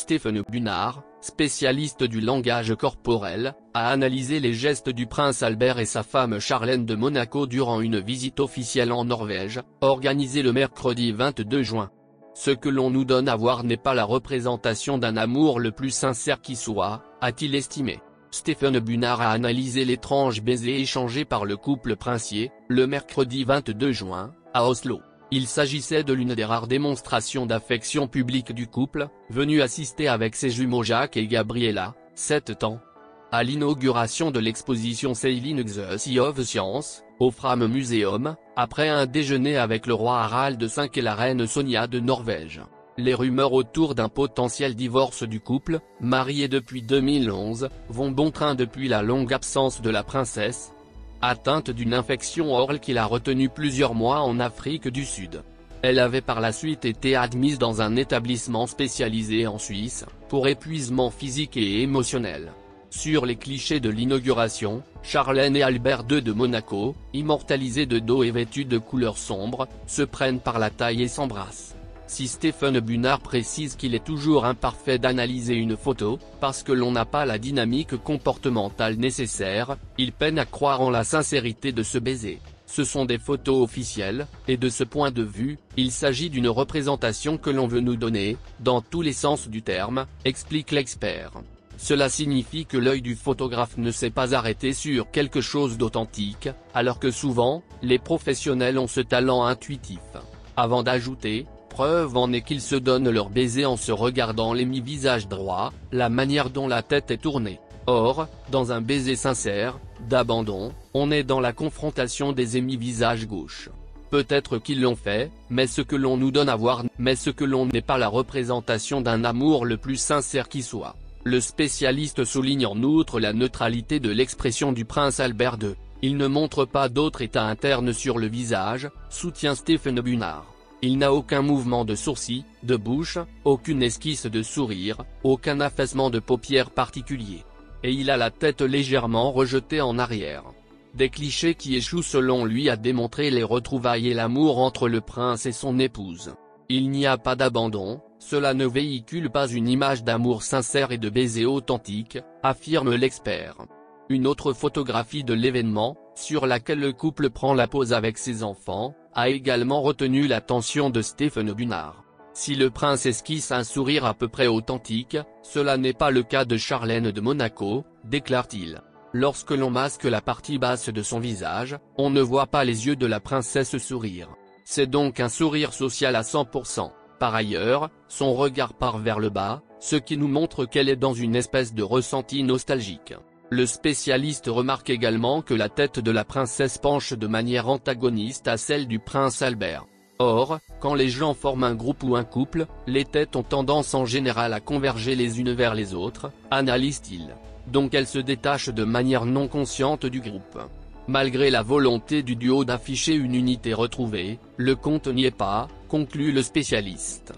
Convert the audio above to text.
Stéphane Bunard, spécialiste du langage corporel, a analysé les gestes du prince Albert et sa femme Charlène de Monaco durant une visite officielle en Norvège, organisée le mercredi 22 juin. Ce que l'on nous donne à voir n'est pas la représentation d'un amour le plus sincère qui soit, a-t-il estimé. Stéphane Bunard a analysé l'étrange baiser échangé par le couple princier, le mercredi 22 juin, à Oslo. Il s'agissait de l'une des rares démonstrations d'affection publique du couple, venu assister avec ses jumeaux Jacques et Gabriella, 7 ans, à l'inauguration de l'exposition Sailing the Sea of Science, au Fram Museum, après un déjeuner avec le roi Harald V et la reine Sonia de Norvège. Les rumeurs autour d'un potentiel divorce du couple, marié depuis 2011, vont bon train depuis la longue absence de la princesse, atteinte d'une infection orale qui l'a retenue plusieurs mois en Afrique du Sud. Elle avait par la suite été admise dans un établissement spécialisé en Suisse, pour épuisement physique et émotionnel. Sur les clichés de l'inauguration, Charlène et Albert II de Monaco, immortalisés de dos et vêtus de couleurs sombres, se prennent par la taille et s'embrassent. Si Stéphane Bunard précise qu'il est toujours imparfait d'analyser une photo, parce que l'on n'a pas la dynamique comportementale nécessaire, il peine à croire en la sincérité de ce baiser. Ce sont des photos officielles, et de ce point de vue, il s'agit d'une représentation que l'on veut nous donner, dans tous les sens du terme, explique l'expert. Cela signifie que l'œil du photographe ne s'est pas arrêté sur quelque chose d'authentique, alors que souvent, les professionnels ont ce talent intuitif. Avant d'ajouter, preuve en est qu'ils se donnent leur baiser en se regardant les mi-visage droit, la manière dont la tête est tournée. Or, dans un baiser sincère, d'abandon, on est dans la confrontation des hémi-visages gauche. Peut-être qu'ils l'ont fait, mais ce que l'on nous donne à voir n'est pas la représentation d'un amour le plus sincère qui soit. Le spécialiste souligne en outre la neutralité de l'expression du prince Albert II. Il ne montre pas d'autre état interne sur le visage, soutient Stéphane Bunard. Il n'a aucun mouvement de sourcil, de bouche, aucune esquisse de sourire, aucun affaissement de paupières particulier. Et il a la tête légèrement rejetée en arrière. Des clichés qui échouent selon lui à démontrer les retrouvailles et l'amour entre le prince et son épouse. Il n'y a pas d'abandon, cela ne véhicule pas une image d'amour sincère et de baiser authentique, affirme l'expert. Une autre photographie de l'événement, sur laquelle le couple prend la pose avec ses enfants, a également retenu l'attention de Stéphane Bunard. Si le prince esquisse un sourire à peu près authentique, cela n'est pas le cas de Charlène de Monaco, déclare-t-il. Lorsque l'on masque la partie basse de son visage, on ne voit pas les yeux de la princesse sourire. C'est donc un sourire social à 100%. Par ailleurs, son regard part vers le bas, ce qui nous montre qu'elle est dans une espèce de ressenti nostalgique. Le spécialiste remarque également que la tête de la princesse penche de manière antagoniste à celle du prince Albert. Or, quand les gens forment un groupe ou un couple, les têtes ont tendance en général à converger les unes vers les autres, analyse-t-il. Donc elles se détachent de manière non consciente du groupe. Malgré la volonté du duo d'afficher une unité retrouvée, le compte n'y est pas, conclut le spécialiste.